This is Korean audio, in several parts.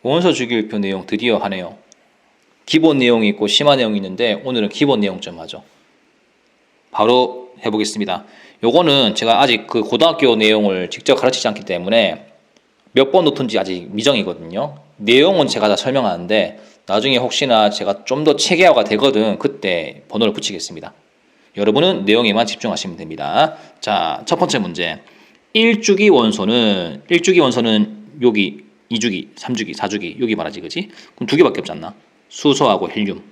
원소 주기율표 내용 드디어 하네요. 기본 내용이 있고 심화 내용이 있는데 오늘은 기본 내용 좀 하죠. 바로 해보겠습니다. 요거는 제가 아직 그 고등학교 내용을 직접 가르치지 않기 때문에 몇 번 높은지 아직 미정이거든요. 내용은 제가 다 설명하는데 나중에 혹시나 제가 좀 더 체계화가 되거든 그때 번호를 붙이겠습니다. 여러분은 내용에만 집중하시면 됩니다. 자, 첫 번째 문제. 1주기 원소는 여기 2주기, 3주기, 4주기 여기 말하지 그지? 그럼 두 개밖에 없지 않나? 수소하고 헬륨.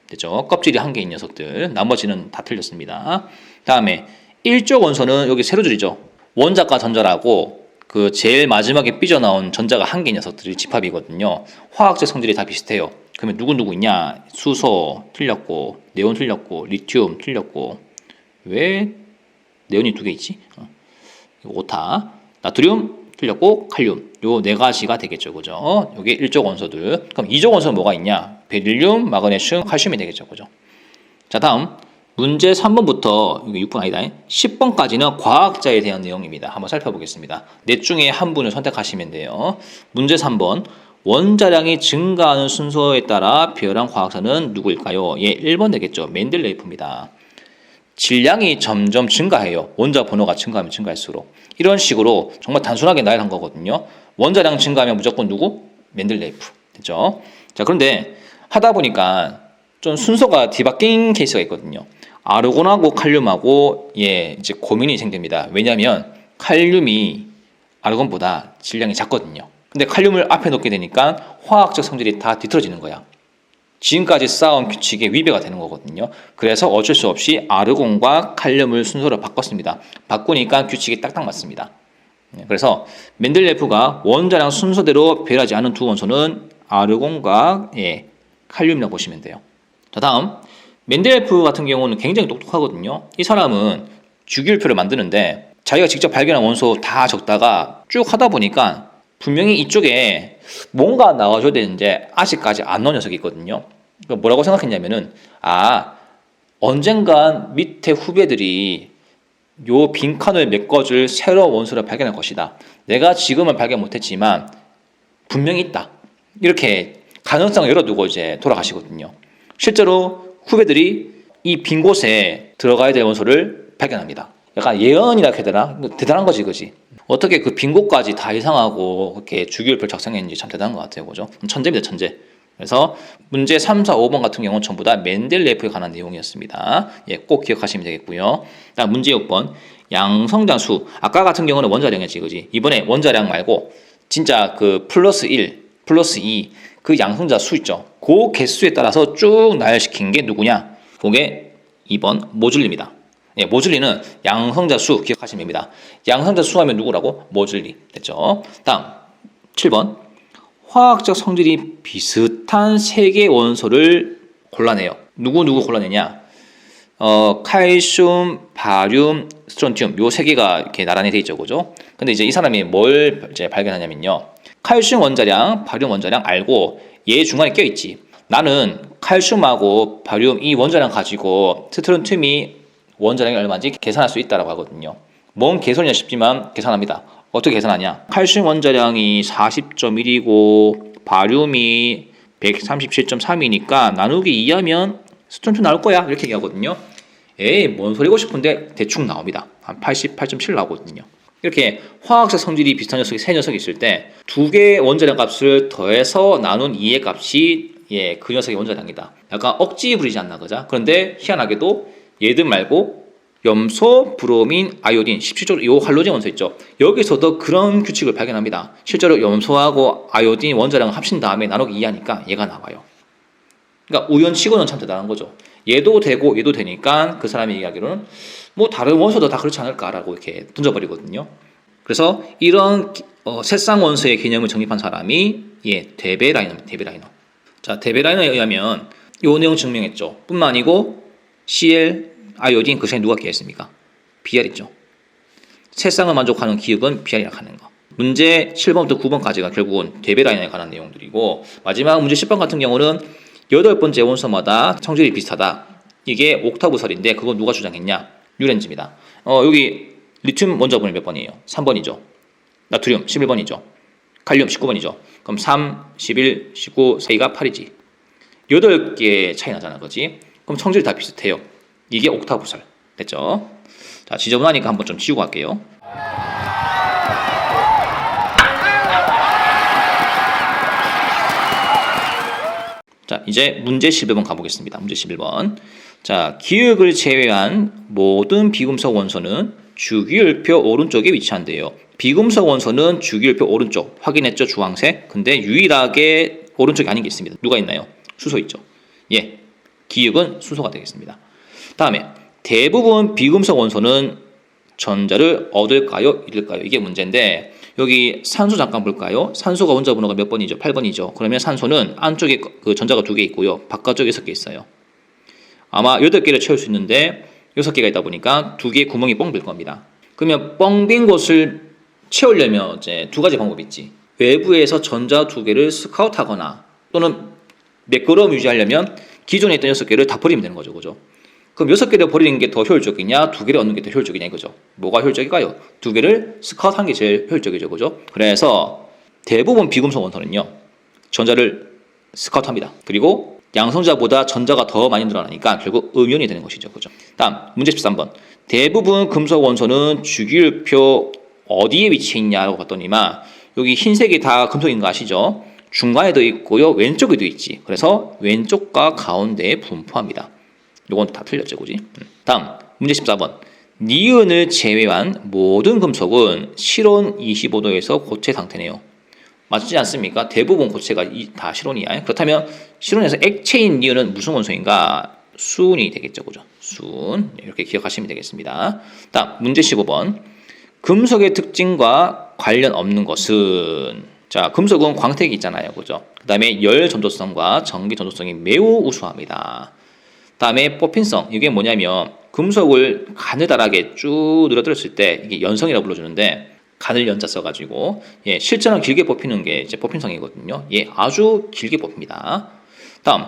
됐죠? 껍질이 한 개인 녀석들. 나머지는 다 틀렸습니다. 다음에 1조 원소는 여기 세로 줄이죠. 원자과 전자라고 그 제일 마지막에 삐져나온 전자가 한 개인 녀석들이 집합이거든요. 화학적 성질이 다 비슷해요. 그러면 누구 있냐? 수소 틀렸고, 네온 틀렸고, 리튬 틀렸고. 왜 네온이 두 개 있지? 오타, 나트륨 틀렸고, 칼륨. 요 네 가지가 되겠죠. 그죠? 요게 1조 원소들. 그럼 2조 원소는 뭐가 있냐? 베릴륨, 마그네슘, 칼슘이 되겠죠. 그죠? 자, 다음 문제 3번부터 이거 6번 아니다. 10번까지는 과학자에 대한 내용입니다. 한번 살펴보겠습니다. 넷 중에 한 분을 선택하시면 돼요. 문제 3번. 원자량이 증가하는 순서에 따라 배열한 과학자는 누구일까요? 예, 1번 되겠죠. 맨델레이프입니다. 질량이 점점 증가해요. 원자 번호가 증가하면 증가할수록. 이런 식으로 정말 단순하게 나열한 거거든요. 원자량 증가하면 무조건 누구? 맨델레이프. 됐죠? 자, 그런데 하다 보니까 좀 순서가 뒤바뀐 케이스가 있거든요. 아르곤하고 칼륨하고 이제 고민이 생깁니다. 왜냐하면 칼륨이 아르곤보다 질량이 작거든요. 근데 칼륨을 앞에 놓게 되니까 화학적 성질이 다 뒤틀어지는 거야. 지금까지 쌓아온 규칙에 위배가 되는 거거든요. 그래서 어쩔 수 없이 아르곤과 칼륨을 순서를 바꿨습니다. 바꾸니까 규칙이 딱딱 맞습니다. 그래서 맨델레프가 원자량 순서대로 배열하지 않은 두 원소는 아르곤과 칼륨이라고 보시면 돼요. 자, 다음 맨델레프 같은 경우는 굉장히 똑똑하거든요. 이 사람은 주기율표를 만드는데 자기가 직접 발견한 원소 다 적다가 쭉 하다 보니까 분명히 이쪽에 뭔가 나와줘야 되는데 아직까지 안 넣은 녀석이 있거든요. 그러니까 뭐라고 생각했냐면은 언젠간 밑에 후배들이 요 빈칸을 메꿔줄 새로운 원소를 발견할 것이다. 내가 지금은 발견 못했지만 분명히 있다. 이렇게 가능성을 열어두고 이제 돌아가시거든요. 실제로 후배들이 이 빈 곳에 들어가야 될 원소를 발견합니다. 약간 예언이라 해야 되나? 대단한 거지, 그지? 어떻게 그 빈 곳까지 다 예상하고 그렇게 주기율표를 작성했는지 참 대단한 것 같아요, 그죠? 천재입니다, 천재. 그래서 문제 3, 4, 5번 같은 경우는 전부 다 맨델레이프에 관한 내용이었습니다. 꼭 기억하시면 되겠고요. 다음 문제 6번. 양성장수. 아까 같은 경우는 원자량이었지, 그지? 이번에 원자량 말고 진짜 그 플러스 1, 플러스 2, 그 양성자 수 있죠. 그 개수에 따라서 쭉 나열시킨 게 누구냐? 그게 2번 모듈리입니다. 모듈리는 양성자 수 기억하시면 됩니다. 양성자 수 하면 누구라고? 모듈리. 됐죠? 다음 7번. 화학적 성질이 비슷한 세 개의 원소를 골라내요. 누구 골라내냐? 칼슘, 바륨, 스트론튬 요 세 개가 이렇게 나란히 돼 있죠, 그죠? 근데 이제 이 사람이 뭘 이제 발견하냐면요. 칼슘 원자량, 바륨 원자량 알고 얘 중간에 껴 있지. 나는 칼슘하고 바륨 이 원자량 가지고 스트론튬이 원자량이 얼마인지 계산할 수 있다고 하거든요. 뭔 개소리냐 싶지만 계산합니다. 어떻게 계산하냐? 칼슘 원자량이 40.1이고 바륨이 137.3이니까 나누기 2하면 스트론튬 나올 거야 이렇게 얘기하거든요. 뭔 소리고 싶은데 대충 나옵니다. 한 88.7 나오거든요. 이렇게 화학적 성질이 비슷한 녀석이 세 녀석이 있을 때 두 개의 원자량 값을 더해서 나눈 2의 값이 그 녀석의 원자량이다. 약간 억지 부리지 않나 그죠? 그런데 희한하게도 얘들 말고 염소, 브로민, 아이오딘 17조 요 할로젠 원소 있죠. 여기서도 그런 규칙을 발견합니다. 실제로 염소하고 아이오딘 원자량을 합친 다음에 나누기 2하니까 얘가 나와요. 그러니까 우연치고는 참 대단한 거죠. 얘도 되고 얘도 되니까 그 사람이 얘기하기로는 뭐 다른 원소도 다 그렇지 않을까라고 이렇게 던져버리거든요. 그래서 이런 새쌍 원소의 개념을 정립한 사람이 데베라이너입니다. 데베라이너. 자, 데베라이너에 의하면 이 내용 증명했죠. 뿐만 아니고 Cl, 아이오딘 그 사이에 누가 끼어있습니까? Br이죠. 새쌍을 만족하는 기역은 Br이라고 하는 거. 문제 7번부터 9번까지가 결국은 데베라이너에 관한 내용들이고 마지막 문제 10번 같은 경우는 8번째 원소마다 성질이 비슷하다. 이게 옥타브설인데 그거 누가 주장했냐? 류렌즈입니다. 여기 리튬 원자번호 몇 번이에요? 3번이죠. 나트륨 11번이죠. 칼륨 19번이죠. 그럼 3, 11, 19, 4가 8이지. 8개 차이 나잖아, 그지? 그럼 성질이 다 비슷해요. 이게 옥타브살. 됐죠? 자, 지저분하니까 한번 좀 지우고 갈게요. 자, 이제 문제 11번 가보겠습니다. 문제 11번. 자, 기역을 제외한 모든 비금속 원소는 주기율표 오른쪽에 위치한대요. 비금속 원소는 주기율표 오른쪽. 확인했죠? 주황색. 근데 유일하게 오른쪽이 아닌 게 있습니다. 누가 있나요? 수소 있죠. 예, 기역은 수소가 되겠습니다. 다음에 대부분 비금속 원소는 전자를 얻을까요? 잃을까요? 이게 문제인데 여기 산소 잠깐 볼까요? 산소가 원자 번호가 몇 번이죠? 8번이죠. 그러면 산소는 안쪽에 그 전자가 2개 있고요. 바깥쪽에 6개 있어요. 아마 8개를 채울 수 있는데 6개가 있다 보니까 2개의 구멍이 뻥 bil 겁니다. 그러면 뻥 빈 곳을 채우려면 이제 2가지 방법이 있지. 외부에서 전자 2개를 스카웃하거나 또는 매끄러움 유지하려면 기존에 있던 6개를 다 버리면 되는 거죠. 그죠? 그럼 6개를 버리는 게 더 효율적이냐, 2개를 얻는 게 더 효율적이냐 이거죠. 뭐가 효율적일까요? 2개를 스카웃하는 게 제일 효율적이죠. 그죠? 그래서 대부분 비금속 원소는요, 전자를 스카웃합니다. 그리고 양성자보다 전자가 더 많이 늘어나니까 결국 음이온이 되는 것이죠. 그죠? 다음, 문제 13번. 대부분 금속 원소는 주기율표 어디에 위치해 있냐고 봤더니만 여기 흰색이 다 금속인 거 아시죠? 중간에도 있고요, 왼쪽에도 있지. 그래서 왼쪽과 가운데에 분포합니다. 요건 다 틀렸죠, 그지? 다음, 문제 14번. 니은을 제외한 모든 금속은 실온 25도에서 고체 상태네요. 맞지 않습니까? 대부분 고체가 다 실온이야. 그렇다면 실온에서 액체인 니은은 무슨 원소인가? 수은이 되겠죠, 그죠? 수은. 이렇게 기억하시면 되겠습니다. 다음, 문제 15번. 금속의 특징과 관련 없는 것은, 자, 금속은 광택이 있잖아요, 그죠? 그 다음에 열 전도성과 전기 전도성이 매우 우수합니다. 다음에 뽑힌성, 이게 뭐냐면 금속을 가느다랗게 쭉 늘어뜨렸을 때 이게 연성이라고 불러주는데 가늘 연자 써가지고 예, 실제로 길게 뽑히는 게 이제 뽑힌성이거든요. 예, 아주 길게 뽑힙니다. 다음,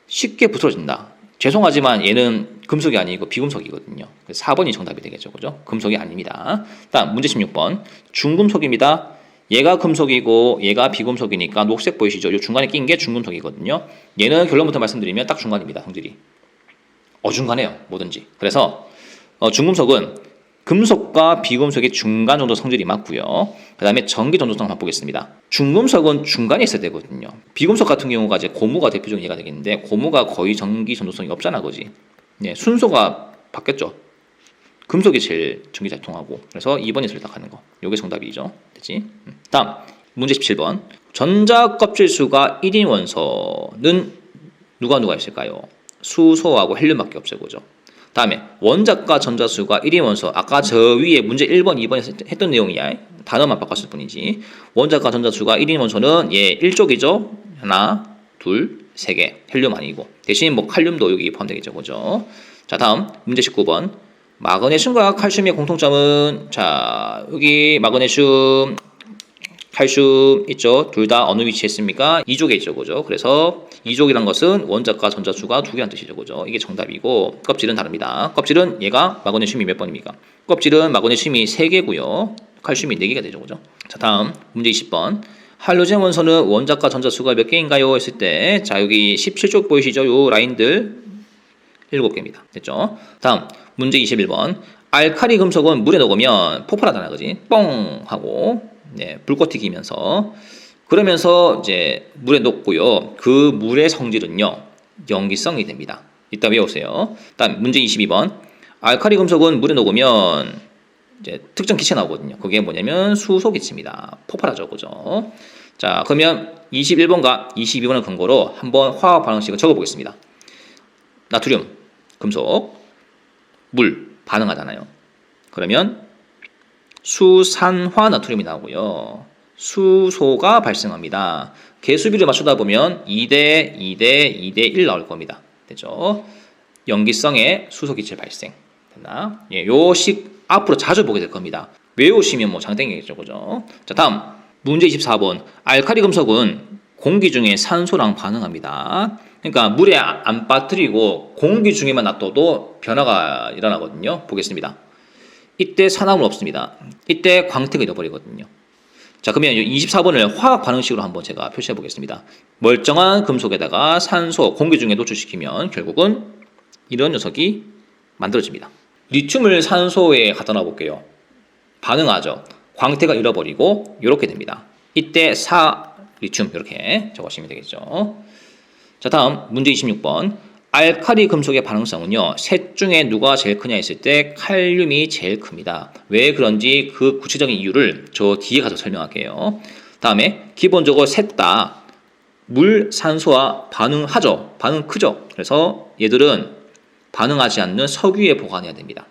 쉽게 부스러진다. 죄송하지만 얘는 금속이 아니고 비금속이거든요. 4번이 정답이 되겠죠, 그죠? 금속이 아닙니다. 다음 문제 16번, 중금속입니다. 얘가 금속이고 얘가 비금속이니까 녹색 보이시죠? 이 중간에 낀 게 중금속이거든요. 얘는 결론부터 말씀드리면 딱 중간입니다, 성질이. 어중간해요, 뭐든지. 그래서 중금속은 금속과 비금속의 중간 정도 성질이 맞고요. 그 다음에 전기 전도성 한번 보겠습니다. 중금속은 중간에 있어야 되거든요. 비금속 같은 경우가 이제 고무가 대표적인 예가 되겠는데 고무가 거의 전기 전도성이 없잖아, 그지? 네, 순서가 바뀌었죠. 금속이 제일 전기 잘 통하고. 그래서 2번이 선택하는 거. 요게 정답이죠. 됐지? 다음 문제 17번. 전자 껍질 수가 1인 원소는 누가 있을까요? 수소하고 헬륨밖에 없어요, 그죠? 다음에 원자과 전자수가 1인 원소. 아까 저 위에 문제 1번, 2번에서 했던 내용이야. 단어만 바꿨을 뿐이지. 원자과 전자수가 1인 원소는 예, 1쪽이죠. 하나, 둘, 세 개. 헬륨 아니고. 대신 뭐 칼륨도 여기 포함되겠죠, 그죠? 자, 다음 문제 19번. 마그네슘과 칼슘의 공통점은, 자, 여기 마그네슘, 칼슘 있죠. 둘 다 어느 위치에 있습니까? 2족에 있죠, 그죠? 그래서 2족이란 것은 원자과 전자수가 2개란 뜻이죠, 그죠? 이게 정답이고 껍질은 다릅니다. 껍질은 얘가 마그네슘이 몇 번입니까? 껍질은 마그네슘이 3개고요. 칼슘이 4개가 되죠, 그죠? 자, 다음 문제 20번. 할로젠 원소는 원자과 전자수가 몇 개인가요? 했을 때, 자, 여기 17쪽 보이시죠? 요 라인들 7개입니다. 됐죠? 다음 문제 21번. 알칼리 금속은 물에 녹으면 폭발하잖아, 그지? 뻥 하고 네, 불꽃 튀기면서 그러면서 이제 물에 녹고요. 그 물의 성질은요, 염기성이 됩니다. 이따 외우세요. 다음 문제 22번. 알칼리 금속은 물에 녹으면 이제 특정 기체 나오거든요. 그게 뭐냐면 수소 기체입니다. 폭발하죠, 그죠? 자, 그러면 21번과 22번을 근거로 한번 화학 반응식을 적어보겠습니다. 나트륨, 금속, 물 반응하잖아요. 그러면 수산화 나트륨이 나오고요. 수소가 발생합니다. 개수비를 맞추다 보면 2대 2대 2대 1 나올 겁니다. 됐죠? 염기성의 수소 기체 발생. 됐나? 예, 요식 앞으로 자주 보게 될 겁니다. 외우시면 뭐 장땡이겠죠, 그죠? 자, 다음 문제 24번. 알칼리 금속은 공기 중에 산소랑 반응합니다. 그러니까 물에 안 빠뜨리고 공기 중에만 놔둬도 변화가 일어나거든요. 보겠습니다. 이때 산화물 없습니다. 이때 광택이 되어버리거든요. 자, 그러면 24번을 화학 반응식으로 한번 제가 표시해 보겠습니다. 멀쩡한 금속에다가 산소, 공기 중에 노출시키면 결국은 이런 녀석이 만들어집니다. 리튬을 산소에 갖다 놔 볼게요. 반응하죠. 광택을 잃어버리고 이렇게 됩니다. 이때 리튬 이렇게 적으시면 되겠죠. 자, 다음 문제 26번. 알칼리 금속의 반응성은요, 셋 중에 누가 제일 크냐 했을 때 칼륨이 제일 큽니다. 왜 그런지 그 구체적인 이유를 저 뒤에 가서 설명할게요. 다음에 기본적으로 셋 다 물, 산소와 반응하죠. 반응 크죠. 그래서 얘들은 반응하지 않는 석유에 보관해야 됩니다.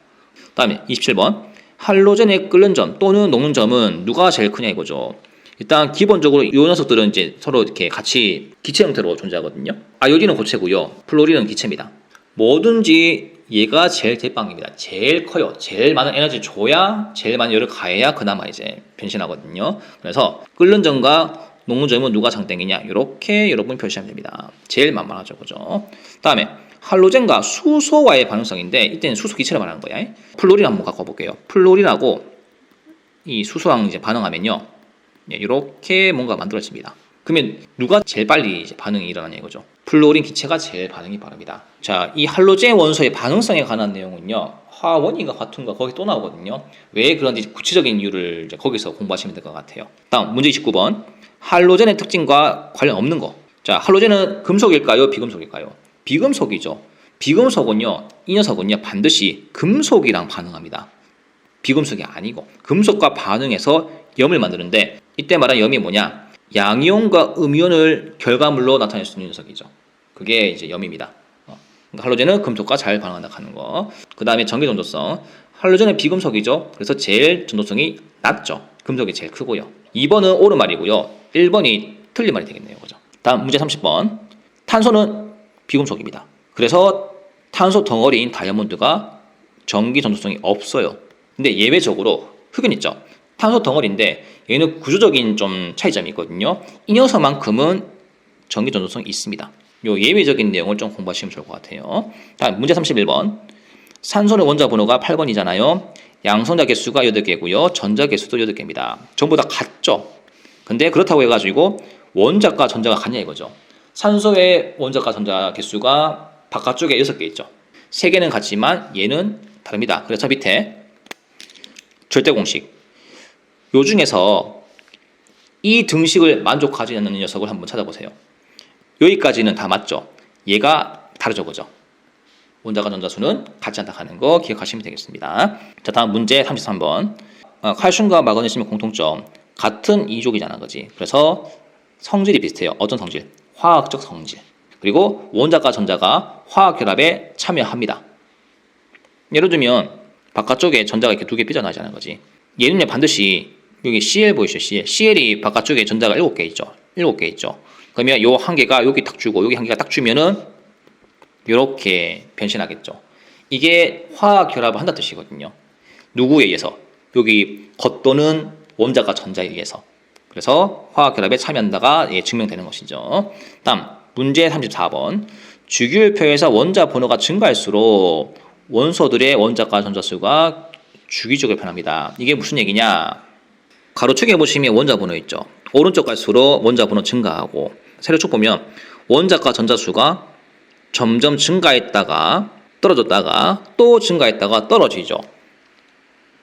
다음에 27번. 할로젠의 끓는 점 또는 녹는 점은 누가 제일 크냐 이거죠. 일단 기본적으로 이 녀석들은 이제 서로 이렇게 같이 기체 형태로 존재하거든요. 아요딘은 고체고요. 플로린은 기체입니다. 뭐든지 얘가 제일 대빵입니다. 제일 커요. 제일 많은 에너지를 줘야, 제일 많은 열을 가해야 그나마 이제 변신하거든요. 그래서 끓는 점과 녹는 점은 누가 장땡이냐 이렇게 여러분 표시하면 됩니다. 제일 만만하죠, 그죠? 다음에 할로젠과 수소와의 반응성인데 이때는 수소 기체를 말하는 거야. 플로린 한번 갖고 볼게요. 플로린하고 이 수소랑 이제 반응하면요. 이렇게 뭔가 만들어집니다. 그러면 누가 제일 빨리 이제 반응이 일어나냐 이거죠. 플로린 기체가 제일 반응이 빠릅니다. 자, 이 할로젠 원소의 반응성에 관한 내용은요, 화원인가 화투인가 거기 또 나오거든요. 왜 그런지 구체적인 이유를 이제 거기서 공부하시면 될 것 같아요. 다음 문제 29번. 할로젠의 특징과 관련 없는 거. 자, 할로젠은 금속일까요? 비금속일까요? 비금속이죠. 비금속은요, 이 녀석은요 반드시 금속이랑 반응합니다. 비금속이 아니고 금속과 반응해서 염을 만드는데 이때 말한 염이 뭐냐? 양이온과 음이온을 결과물로 나타낼 수 있는 녀석이죠. 그게 이제 염입니다. 그러니까 할로젠은 금속과 잘 반응한다 하는 거. 그 다음에 전기 전도성. 할로젠은 비금속이죠. 그래서 제일 전도성이 낮죠. 금속이 제일 크고요. 2번은 옳은 말이고요. 1번이 틀린 말이 되겠네요. 그죠? 다음 문제 30번. 탄소는 비금속입니다. 그래서 탄소 덩어리인 다이아몬드가 전기 전도성이 없어요. 근데 예외적으로 흑은 있죠. 탄소 덩어리인데 얘는 구조적인 좀 차이점이 있거든요. 이 녀석만큼은 전기 전도성이 있습니다. 요 예외적인 내용을 좀 공부하시면 좋을 것 같아요. 다음 문제 31번. 산소의 원자 번호가 8번이잖아요. 양성자 개수가 8개고요. 전자 개수도 8개입니다. 전부 다 같죠. 근데 그렇다고 해가지고 원자과 전자가 같냐 이거죠. 산소의 원자과 전자 개수가 바깥쪽에 6개 있죠. 3개는 같지만 얘는 다릅니다. 그래서 밑에 절대 공식. 요 중에서 이 등식을 만족하지 않는 녀석을 한번 찾아보세요. 여기까지는 다 맞죠. 얘가 다르죠, 그죠? 원자과 전자수는 같지 않다 하는 거 기억하시면 되겠습니다. 자, 다음 문제 33번. 칼슘과 마그네슘의 공통점. 같은 이족이잖아, 그지? 그래서 성질이 비슷해요. 어떤 성질? 화학적 성질. 그리고 원자과 전자가 화학 결합에 참여합니다. 예를 들면 바깥쪽에 전자가 이렇게 2개 삐져나가잖아요, 그지? 얘는요 반드시 여기 Cl 보이시죠? Cl이 바깥쪽에 전자가 7개 있죠. 7개 있죠. 그러면 요 한 개가 여기 딱 주고 여기 한 개가 딱 주면은 이렇게 변신하겠죠. 이게 화학 결합을 한다는 뜻이거든요. 누구에 의해서? 여기 겉도는 원자과 전자에 의해서. 그래서 화학 결합에 참여한다가 증명되는 것이죠. 다음 문제 34번. 주기율표에서 원자 번호가 증가할수록 원소들의 원자과 전자수가 주기적으로 변합니다. 이게 무슨 얘기냐? 가로축에 보시면 원자 번호 있죠. 오른쪽 갈수록 원자 번호 증가하고 세로축 보면 원자과 전자수가 점점 증가했다가 떨어졌다가 또 증가했다가 떨어지죠.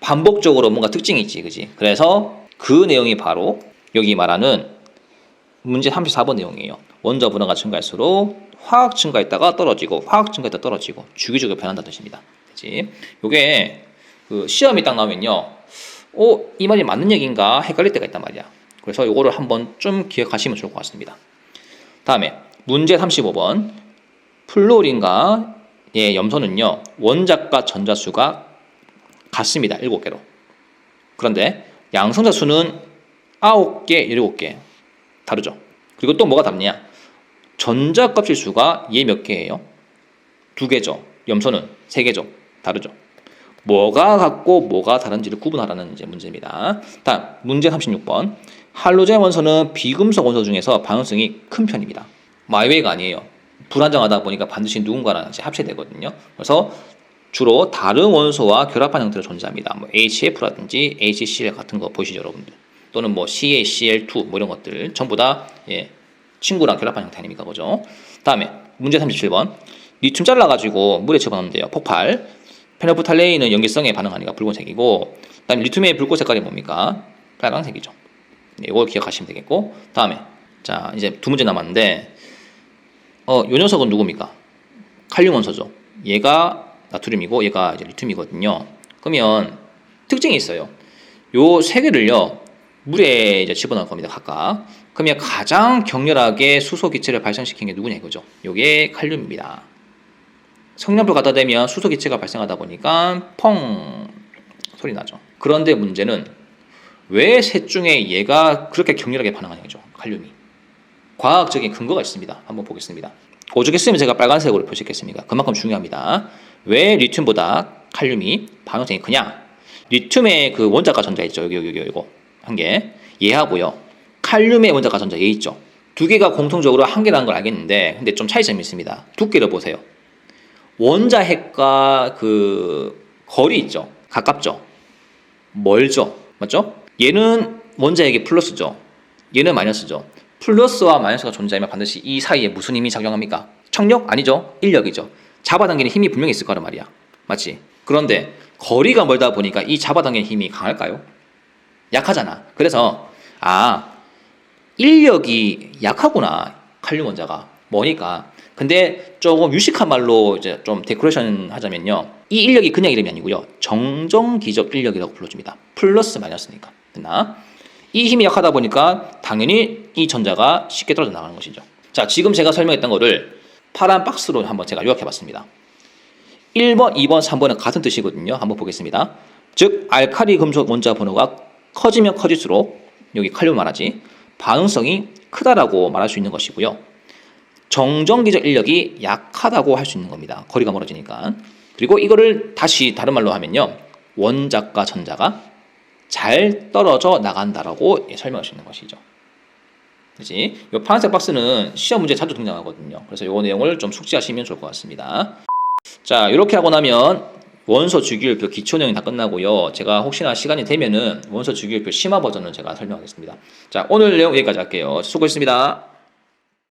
반복적으로 뭔가 특징이 있지, 그지? 그래서 그 내용이 바로 여기 말하는 문제 34번 내용이에요. 원자 번호가 증가할수록 화학 증가했다가 떨어지고 화학 증가했다가 떨어지고 주기적으로 변한다는 뜻입니다. 그치? 요게 그 시험이 딱 나오면요. 이 말이 맞는 얘기인가 헷갈릴 때가 있단 말이야. 그래서 요거를 한번 좀 기억하시면 좋을 것 같습니다. 다음에 문제 35번. 플로린과 염소는요. 원자과 전자수가 같습니다. 7개로. 그런데 양성자수는 9개, 7개. 다르죠. 그리고 또 뭐가 다르냐? 전자 껍질 수가 얘 몇 개예요? 2개죠. 염소는 3개죠. 다르죠. 뭐가 같고 뭐가 다른지를 구분하라는 이제 문제입니다. 다음 문제 36번. 할로젠 원소는 비금속 원소 중에서 반응성이 큰 편입니다. 마이웨이가 아니에요. 불안정하다 보니까 반드시 누군가랑 이제 합체되거든요. 그래서 주로 다른 원소와 결합한 형태로 존재합니다. 뭐 HF라든지 HCl 같은 거 보시죠, 여러분들. 또는 뭐 CaCl2 뭐 이런 것들 전부 다 예, 친구랑 결합한 형태 아닙니까, 그죠? 다음에 문제 37번. 리튬 잘라가지고 물에 집어넣으면 돼요. 폭발. 페놀프탈레인은 염기성에 반응하니까 붉은색이고, 그다음에 리튬의 불꽃 색깔이 뭡니까? 빨강색이죠. 네, 이걸 기억하시면 되겠고, 다음에 자 이제 두 문제 남았는데, 요 녀석은 누굽니까? 칼륨 원소죠. 얘가 나트륨이고 얘가 이제 리튬이거든요. 그러면 특징이 있어요. 요 세 개를요 물에 이제 집어넣을 겁니다, 각각. 그러면 가장 격렬하게 수소 기체를 발생시킨 게 누구냐 이거죠. 요게 칼륨입니다. 성냥불 갖다 대면 수소 기체가 발생하다 보니까 펑 소리 나죠. 그런데 문제는 왜 셋 중에 얘가 그렇게 격렬하게 반응하냐죠, 칼륨이. 과학적인 근거가 있습니다. 한번 보겠습니다. 오죽했으면 제가 빨간색으로 표시했겠습니까? 그만큼 중요합니다. 왜 리튬보다 칼륨이 반응성이 크냐? 리튬의 그 원자가 전자 있죠. 여기 이거 한 개. 얘하고요. 칼륨의 원자가 전자 얘 있죠. 두 개가 공통적으로 한 개라는 걸 알겠는데, 근데 좀 차이점이 있습니다. 두께를 보세요. 원자 핵과 그 거리 있죠. 가깝죠. 멀죠. 맞죠? 얘는 원자 핵이 플러스죠. 얘는 마이너스죠. 플러스와 마이너스가 존재하면 반드시 이 사이에 무슨 힘이 작용합니까? 청력? 아니죠. 인력이죠. 잡아당기는 힘이 분명히 있을 거란 말이야. 맞지? 그런데 거리가 멀다 보니까 이 잡아당기는 힘이 강할까요? 약하잖아. 그래서 인력이 약하구나. 칼륨 원자가 뭐니까. 근데 조금 유식한 말로 이제 좀 데코레이션 하자면요, 이 인력이 그냥 이름이 아니고요, 정정기적 인력이라고 불러줍니다. 플러스 마이너스니까. 됐나? 이 힘이 약하다 보니까 당연히 이 전자가 쉽게 떨어져 나가는 것이죠. 자, 지금 제가 설명했던 거를 파란 박스로 한번 제가 요약해 봤습니다. 1번, 2번, 3번은 같은 뜻이거든요. 한번 보겠습니다. 즉 알카리 금속 원자 번호가 커지면 커질수록, 여기 칼륨 말하지, 반응성이 크다라고 말할 수 있는 것이고요. 정정기적 인력이 약하다고 할 수 있는 겁니다. 거리가 멀어지니까. 그리고 이거를 다시 다른 말로 하면요, 원자과 전자가 잘 떨어져 나간다라고 설명할 수 있는 것이죠. 그렇지? 이 파란색 박스는 시험 문제에 자주 등장하거든요. 그래서 이 내용을 좀 숙지하시면 좋을 것 같습니다. 자, 이렇게 하고 나면 원소 주기율표 기초 내용이 다 끝나고요. 제가 혹시나 시간이 되면은 원소 주기율표 심화 버전을 제가 설명하겠습니다. 자, 오늘 내용 여기까지 할게요. 수고했습니다.